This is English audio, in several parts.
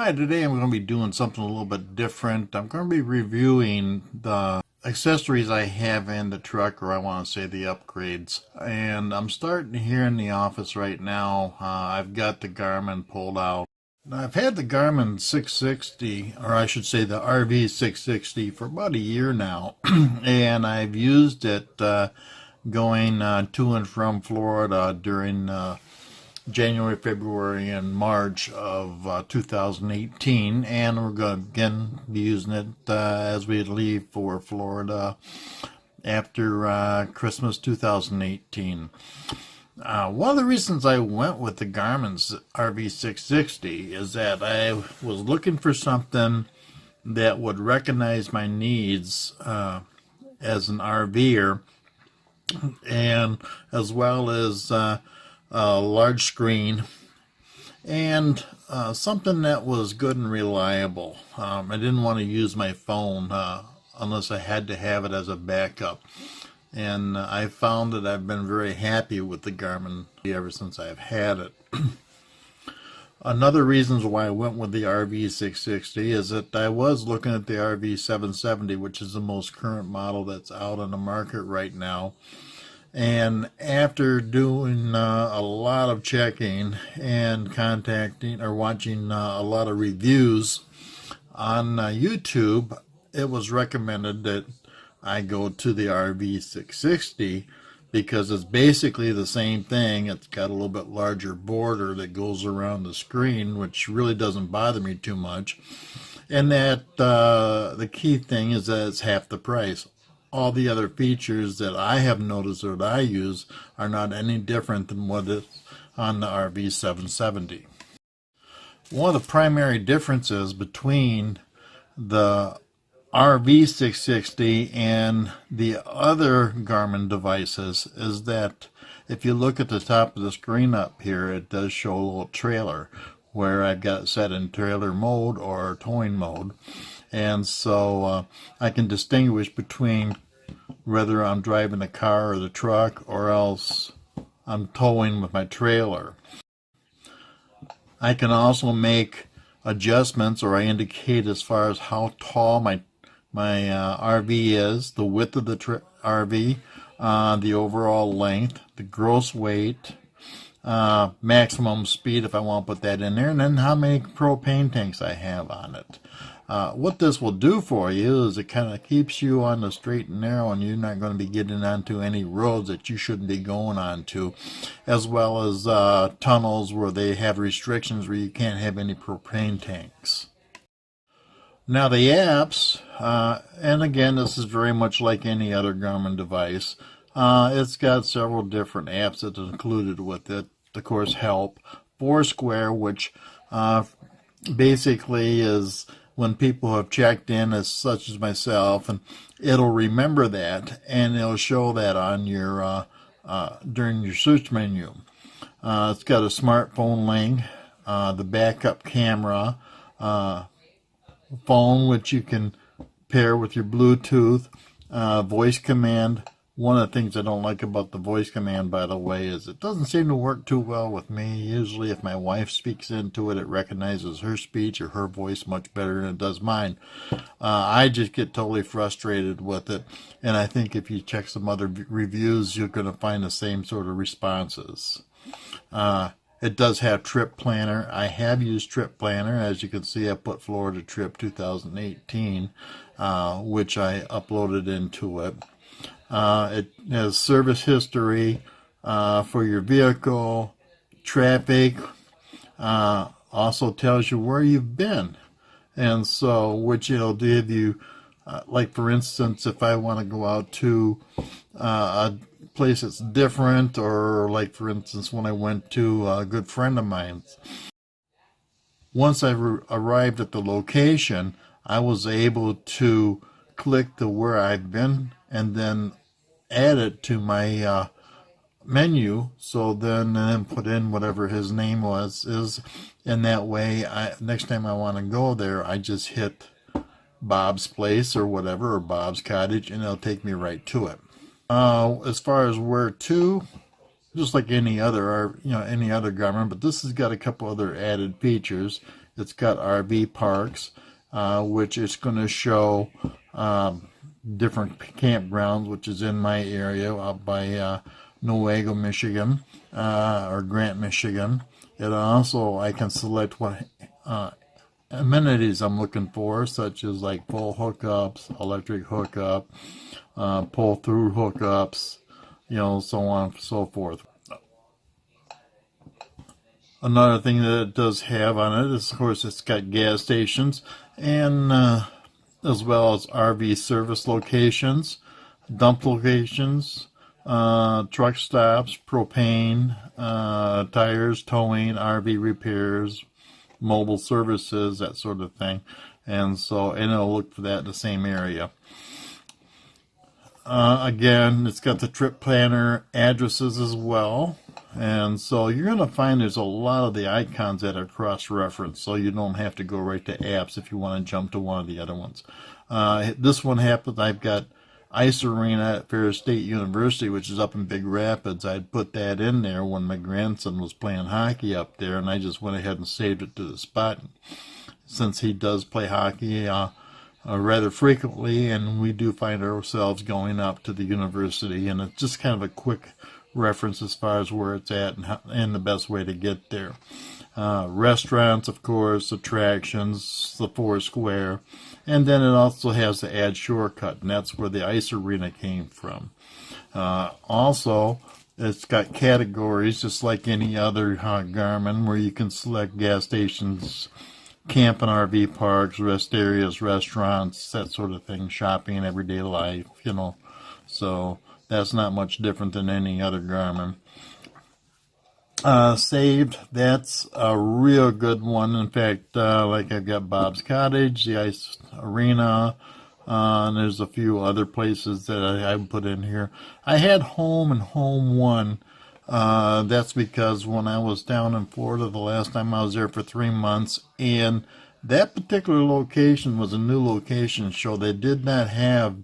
Hi, today I'm going to be doing something a little bit different. I'm going to be reviewing the accessories I have in the truck, or I want to say the upgrades. And I'm starting here in the office right now. I've got the Garmin pulled out. Now, I've had the Garmin 660, or I should say the RV 660, for about a year now. And I've used it going to and from Florida during January, February, and March of 2018, and we're going to again be using it as we leave for Florida after Christmas 2018. One of the reasons I went with the Garmin's RV 660 is that I was looking for something that would recognize my needs as an RVer, and as well as a large screen, and something that was good and reliable. I didn't want to use my phone unless I had to have it as a backup. And I found that I've been very happy with the Garmin ever since I've had it. Another reasons why I went with the RV 660 is that I was looking at the RV 770, which is the most current model that's out on the market right now. And after doing a lot of checking and contacting or watching a lot of reviews on YouTube, it was recommended that I go to the RV 660 because it's basically the same thing. It's got a little bit larger border that goes around the screen, which really doesn't bother me too much. And that the key thing is that it's half the price. All the other features that I have noticed or that I use are not any different than what is on the RV 770. One of the primary differences between the RV 660 and the other Garmin devices is that if you look at the top of the screen up here, it does show a little trailer where I've got it set in trailer mode or towing mode. And so I can distinguish between whether I'm driving the car or the truck, or else I'm towing with my trailer. I can also make adjustments, or I indicate as far as how tall my RV is, the width of the RV, the overall length, the gross weight, maximum speed if I want to put that in there, and then how many propane tanks I have on it. What this will do for you is it kind of keeps you on the straight and narrow, and you're not going to be getting onto any roads that you shouldn't be going onto, as well as tunnels where they have restrictions where you can't have any propane tanks. Now the apps, and again, this is very much like any other Garmin device. It's got several different apps that are included with it. Of course, Help, Foursquare, which basically is when people have checked in, as such as myself, and it'll remember that, and it'll show that on your during your search menu. It's got a smartphone link, the backup camera, phone which you can pair with your Bluetooth, voice command. One of the things I don't like about the voice command, by the way, is it doesn't seem to work too well with me. Usually if my wife speaks into it, it recognizes her speech or her voice much better than it does mine. I just get totally frustrated with it, and I think if you check some other reviews, you're going to find the same sort of responses. It does have Trip Planner. I have used Trip Planner. As you can see, I put Florida Trip 2018, which I uploaded into it. It has service history for your vehicle, traffic, also tells you where you've been. And so, which it'll give you, like for instance, if I want to go out to a place that's different, or like for instance, when I went to a good friend of mine's. Once I arrived at the location, I was able to click the where I've been and then add it to my menu, so then put in whatever his name is, and that way next time I want to go there, I just hit Bob's place or whatever, or Bob's cottage, and it'll take me right to it. As far as where to, just like any other Garmin, but this has got a couple other added features. It's got RV parks, which is going to show different campgrounds, which is in my area out by Newaygo, Michigan, or Grant, Michigan. It also, I can select what amenities I'm looking for, such as like full hookups, electric hookup, pull-through hookups, so on and so forth. Another thing that it does have on it is, of course, it's got gas stations, and as well as RV service locations, dump locations, truck stops, propane, tires, towing, RV repairs, mobile services, that sort of thing. And it'll look for that in the same area. Again, it's got the trip planner addresses as well. And so you're going to find there's a lot of the icons that are cross-referenced, so you don't have to go right to apps if you want to jump to one of the other ones. This one happens, I've got Ice Arena at Ferris State University, which is up in Big Rapids. I'd put that in there when my grandson was playing hockey up there, and I just went ahead and saved it to the spot. Since he does play hockey rather frequently, and we do find ourselves going up to the university, and it's just kind of a quick reference as far as where it's at and the best way to get there. Restaurants, of course, attractions, the Foursquare, and then it also has the add shortcut, and that's where the Ice Arena came from. Also, it's got categories just like any other Garmin, where you can select gas stations, camp and RV parks, rest areas, restaurants, that sort of thing, shopping, everyday life, so that's not much different than any other Garmin. Saved, that's a real good one. In fact, like I've got Bob's Cottage, the Ice Arena, and there's a few other places that I put in here. I had Home and Home 1. That's because when I was down in Florida the last time, I was there for 3 months, and that particular location was a new location, so they did not have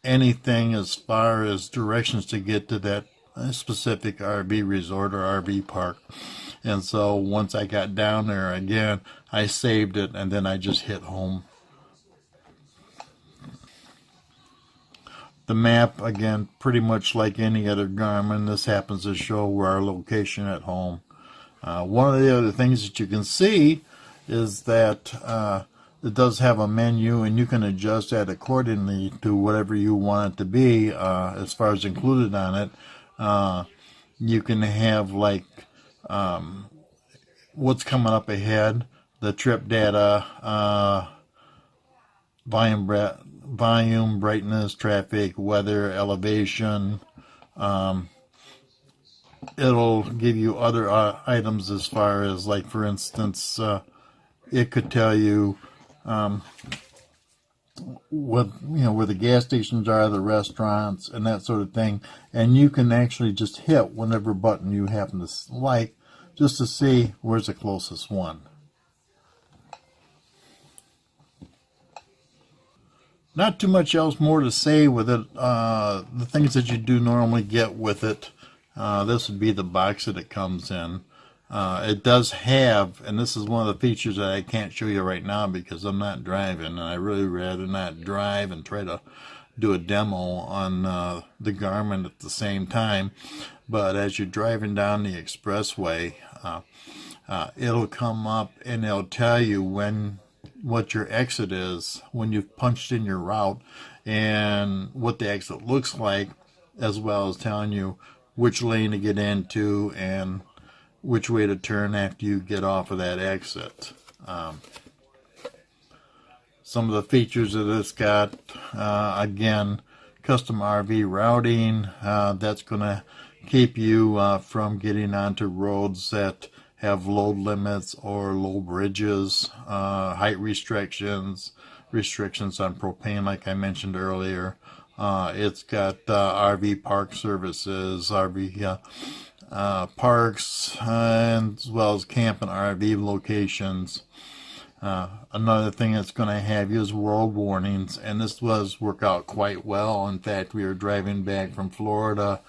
anything as far as directions to get to that specific RV resort or RV park. And so once I got down there again, I saved it, and then I just hit home. The map, again, pretty much like any other Garmin, this happens to show our location at home. One of the other things that you can see is that it does have a menu, and you can adjust that accordingly to whatever you want it to be as far as included on it. You can have like what's coming up ahead, the trip data, volume, brightness, traffic, weather, elevation. It'll give you other items as far as, like, for instance, it could tell you what, where the gas stations are, the restaurants, and that sort of thing. And you can actually just hit whatever button you happen to like, just to see where's the closest one. Not too much else more to say with it. The things that you do normally get with it, this would be the box that it comes in. It does have, and this is one of the features that I can't show you right now because I'm not driving, and I really rather not drive and try to do a demo on the Garmin at the same time. But as you're driving down the expressway, it'll come up and it'll tell you what your exit is when you've punched in your route and what the exit looks like, as well as telling you which lane to get into and which way to turn after you get off of that exit. Some of the features that it's got, again, custom RV routing. That's going to keep you from getting onto roads that have load limits or low bridges, height restrictions, restrictions on propane like I mentioned earlier. It's got RV park services, RV parks, and as well as camp and RV locations. Another thing that's going to have you is world warnings, and this does work out quite well. In fact, we were driving back from Florida,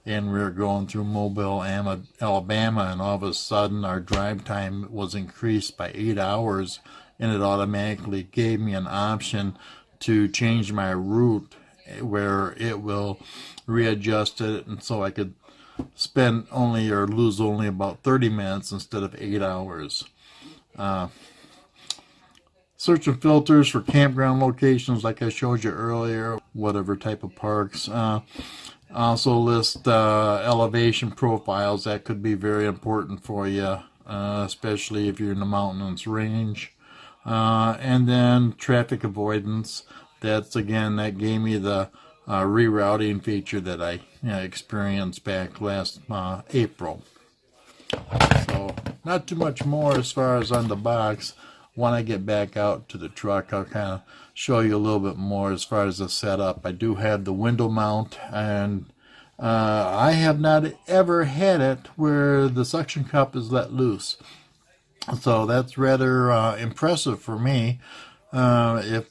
and we were going through Mobile, Alabama, and all of a sudden our drive time was increased by 8 hours, and it automatically gave me an option to change my route where it will readjust it, and so I could spend only or lose only about 30 minutes instead of 8 hours. Search and filters for campground locations like I showed you earlier, whatever type of parks. Also list elevation profiles. That could be very important for you, especially if you're in the mountains range. And then traffic avoidance. That gave me the rerouting feature that I experienced back last April. So not too much more as far as on the box. When I get back out to the truck, I'll kind of show you a little bit more as far as the setup. I do have the window mount, and I have not ever had it where the suction cup is let loose. So that's rather impressive for me. If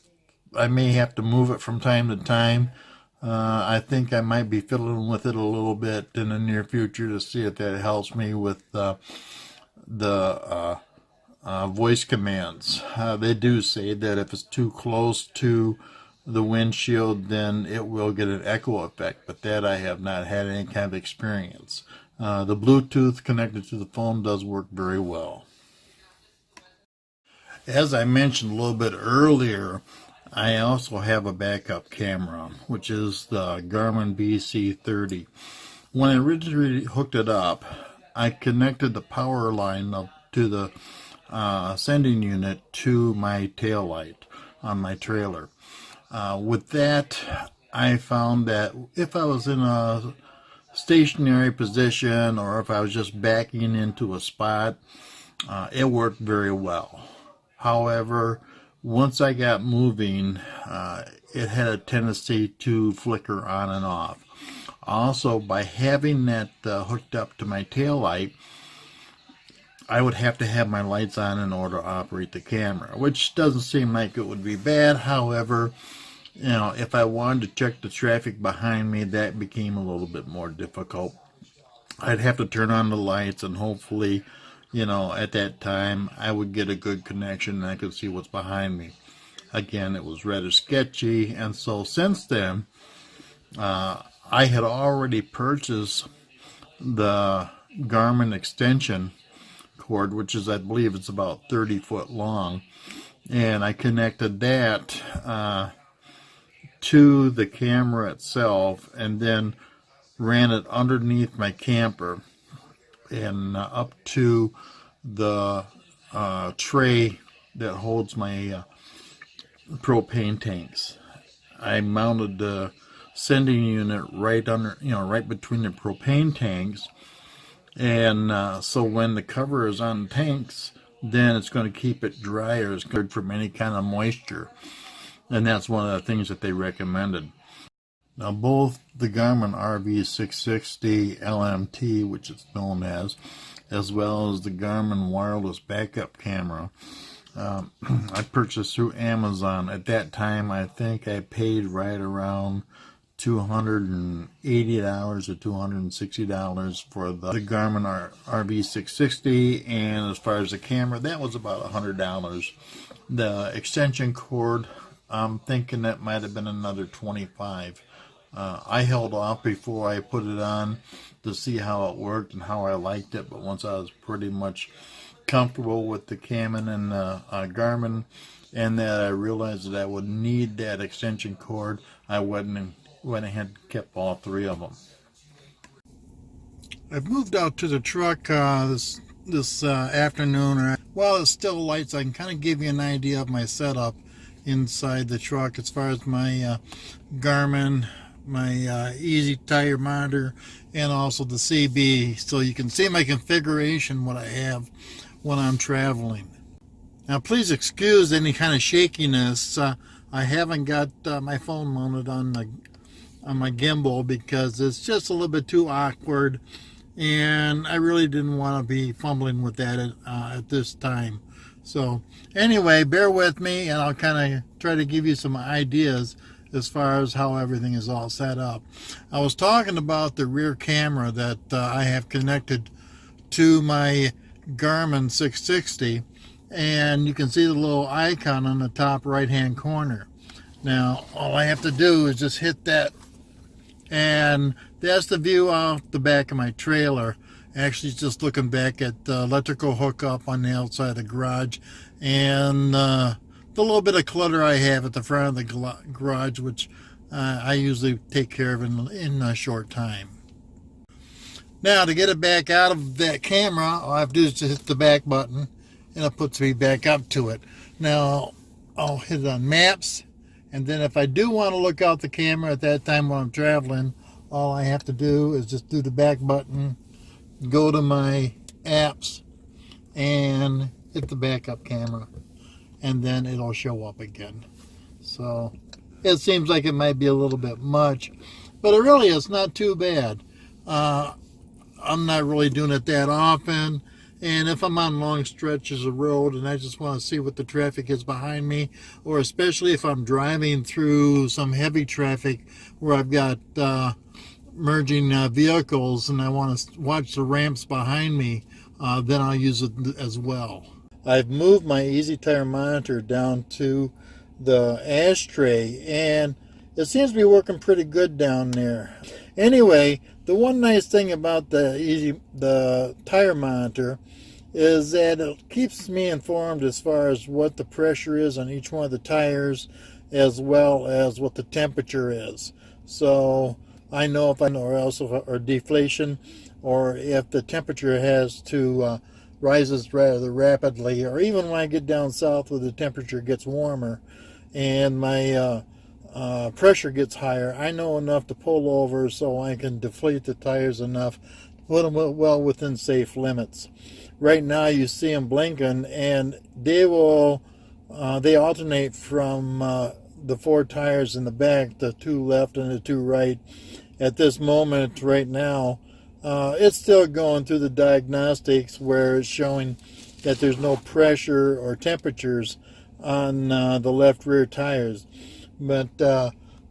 I may have to move it from time to time, I think I might be fiddling with it a little bit in the near future to see if that helps me with the voice commands. They do say that if it's too close to the windshield, then it will get an echo effect, but that I have not had any kind of experience. The Bluetooth connected to the phone does work very well. As I mentioned a little bit earlier, I also have a backup camera, which is the Garmin BC30. When I originally hooked it up, I connected the power line up to the sending unit to my tail light on my trailer. With that, I found that if I was in a stationary position or if I was just backing into a spot, it worked very well. However, once I got moving, it had a tendency to flicker on and off. Also, by having that hooked up to my tail light, I would have to have my lights on in order to operate the camera, which doesn't seem like it would be bad. However, if I wanted to check the traffic behind me, that became a little bit more difficult. I'd have to turn on the lights, and hopefully, at that time, I would get a good connection and I could see what's behind me. Again, it was rather sketchy, and so since then, I had already purchased the Garmin extension cord, which is, I believe, it's about 30 foot long, and I connected that to the camera itself, and then ran it underneath my camper and up to the tray that holds my propane tanks. I mounted the sending unit right under, right between the propane tanks, and so when the cover is on the tanks, then it's going to keep it dry or it's good from any kind of moisture, and that's one of the things that they recommended. Now, both the Garmin RV 660 LMT, which it's known as well as the Garmin wireless backup camera, I purchased through Amazon. At that time, I think I paid right around $280 or $260 for the Garmin RV 660, and as far as the camera, that was about $100. The extension cord, I'm thinking that might have been another $25. I held off before I put it on to see how it worked and how I liked it, but once I was pretty much comfortable with the Canon and Garmin, and that I realized that I would need that extension cord, I went ahead and kept all three of them. I've moved out to the truck this afternoon. While it's still light, so I can kind of give you an idea of my setup inside the truck as far as my Garmin, my EezTire Monitor, and also the CB, so you can see my configuration, what I have when I'm traveling. Now, please excuse any kind of shakiness. I haven't got my phone mounted on my gimbal because it's just a little bit too awkward, and I really didn't want to be fumbling with that at this time. So anyway, bear with me, and I'll kind of try to give you some ideas as far as how everything is all set up. I was talking about the rear camera that I have connected to my Garmin 660, and you can see the little icon on the top right hand corner. Now all I have to do is just hit that, and that's the view off the back of my trailer. Actually just looking back at the electrical hookup on the outside of the garage, and the little bit of clutter I have at the front of the garage, which I usually take care of in a short time. Now to get it back out of that camera, all I have to do is just hit the back button and it puts me back up to it. Now I'll hit it on maps, and then if I do want to look out the camera at that time when I'm traveling, all I have to do is just do the back button, go to my apps, and hit the backup camera, and then it'll show up again. So it seems like it might be a little bit much, but it really is not too bad. I'm not really doing it that often, and if I'm on long stretches of road and I just want to see what the traffic is behind me, or especially if I'm driving through some heavy traffic where I've got merging vehicles and I want to watch the ramps behind me, then I'll use it as well. I've moved my EezTire Monitor down to the ashtray, and it seems to be working pretty good down there. Anyway, the one nice thing about the tire monitor is that it keeps me informed as far as what the pressure is on each one of the tires, as well as what the temperature is. So I know if I know, or else or deflation, or if the temperature has to rises rather rapidly, or even when I get down south where the temperature gets warmer and my pressure gets higher, I know enough to pull over so I can deflate the tires enough to put them well within safe limits. Right now you see them blinking, and they alternate from the 4 tires in the back, the 2 left and the 2 right. At this moment right now, it's still going through the diagnostics where it's showing that there's no pressure or temperatures on the left rear tires. But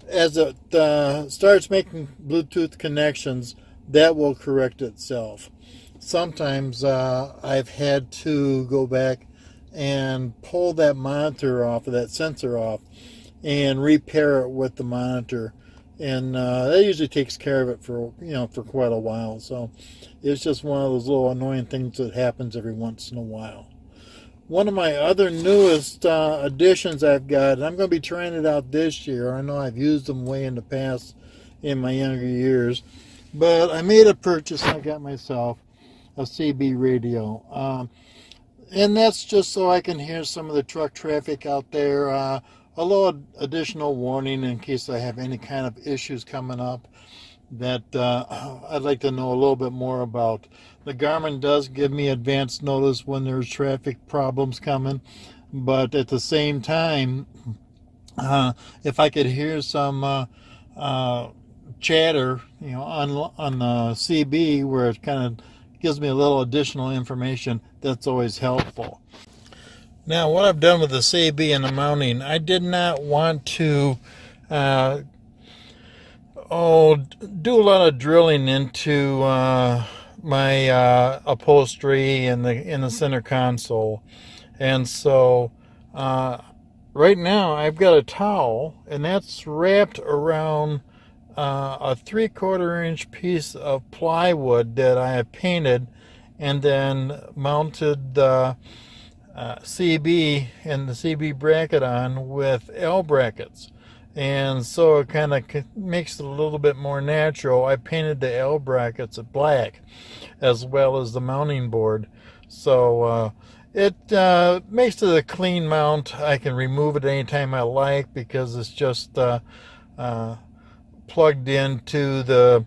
as it starts making Bluetooth connections, that will correct itself. Sometimes I've had to go back and pull that monitor off, of that sensor off, and repair it with the monitor, and that usually takes care of it for quite a while. So it's just one of those little annoying things that happens every once in a while. One of my other newest additions I've got, and I'm going to be trying it out this year. I know I've used them way in the past in my younger years, but I made a purchase. I got myself a CB radio, and that's just so I can hear some of the truck traffic out there. A little additional warning in case I have any kind of issues coming up that I'd like to know a little bit more about. The Garmin does give me advance notice when there's traffic problems coming, but at the same time, if I could hear some chatter, on the CB where it kind of gives me a little additional information, that's always helpful. Now, what I've done with the CB and the mounting, I did not want to do a lot of drilling into my upholstery in the center console, and so right now I've got a towel, and that's wrapped around a 3/4 inch piece of plywood that I have painted, and then mounted the CB and the CB bracket on with L brackets, and so it kind of makes it a little bit more natural. I painted the L brackets black as well as the mounting board, so it makes it a clean mount. I can remove it anytime I like because it's just plugged into the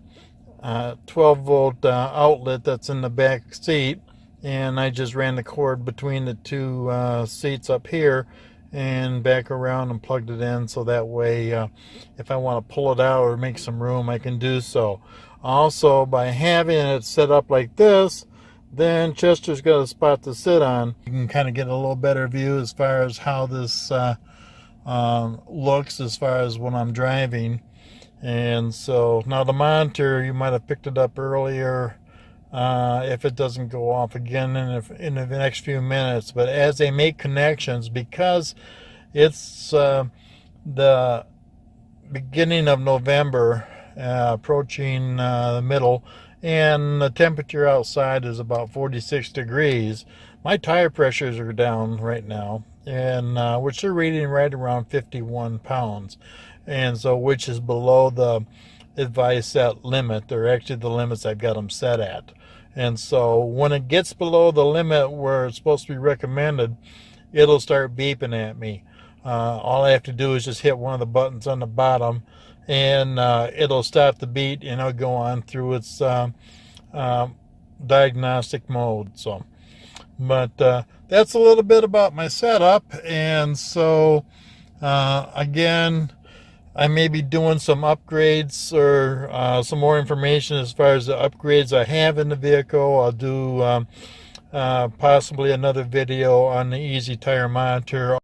12-volt outlet that's in the back seat, and I just ran the cord between the 2 seats up here and back around and plugged it in, so that way if I want to pull it out or make some room, I can do so. Also, by having it set up like this, then Chester's got a spot to sit on. You can kind of get a little better view as far as how this looks as far as when I'm driving. And so now the monitor, you might have picked it up earlier, if it doesn't go off again in the next few minutes. But as they make connections, because it's the beginning of November, approaching the middle, and the temperature outside is about 46 degrees, my tire pressures are down right now, and which they're reading right around 51 pounds, and so which is below the advised set limit. They're actually the limits I've got them set at. And so when it gets below the limit where it's supposed to be recommended, it'll start beeping at me. All I have to do is just hit one of the buttons on the bottom, and it'll stop the beat, and it'll go on through its diagnostic mode. So, but that's a little bit about my setup. And so again, I may be doing some upgrades or some more information as far as the upgrades I have in the vehicle. I'll do possibly another video on the EezTire Monitor.